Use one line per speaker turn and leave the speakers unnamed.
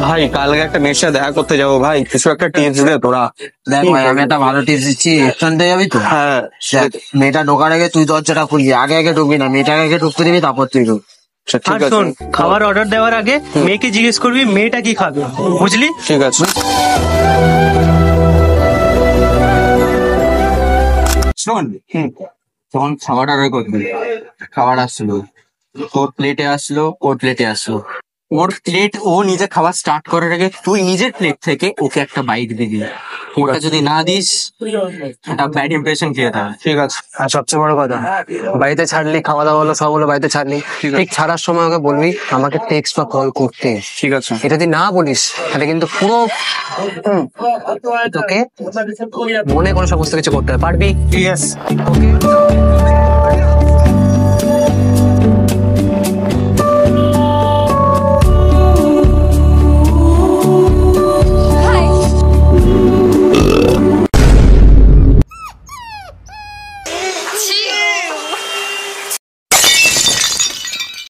ভাই কালকে একটা মেয়ের সাথে দেখা করতে যাবো ভাই, কিছু একটা টিপস দে তোরা।
দেখ ভাই, আমি একটা ভালো টিপস দিচ্ছি, রেস্টুরেন্টে যাবি তো?
হ্যাঁ
দেখ, মেয়েটা ঢোকার আগে তুই দরজাটা খুলবি, আগে আগে ঢুকবি না, মেয়েটাকে আগে ঢুকতে দিবি, তারপর তুই ঢুক।
আচ্ছা,
আর
ঠিক আছে।
শোন, খাবার অর্ডার দেওয়ার আগে মেয়েকে জিজ্ঞেস করবি মেয়েটা কি খাবে, বুঝলি?
ঠিক আছে।
শোন, তখন খাবার অর্ডার করবি, খাবার আসলো, তোর প্লেটে আসলো, ওর প্লেটে আসলো, ওর প্লেট ও নিজে খাবার স্টার্ট করার আগে তুই নিজের প্লেট থেকে ওকে একটা বাইট দিবি। ওটা যদি না দিস, একটা ব্যাড ইমপ্রেশন ক্রিয়েট হবে।
ঠিক আছে।
আর সবচেয়ে বড় কথা, বাড়িতে ছাড়লি, খাওয়া দাওয়া হলো, সব হলো, বাড়িতে ছাড়লি,
ঠিক আছে।
ঠিক ছাড়ার সময় ওকে বলবি আমাকে টেক্সট বা কল করতে।
ঠিক আছে।
এটা যদি না বলিস তাহলে কিন্তু পুরো তোকে মনে করে সমস্ত কিছু করতে হবে। পারবি?
ইয়েস।
ওকে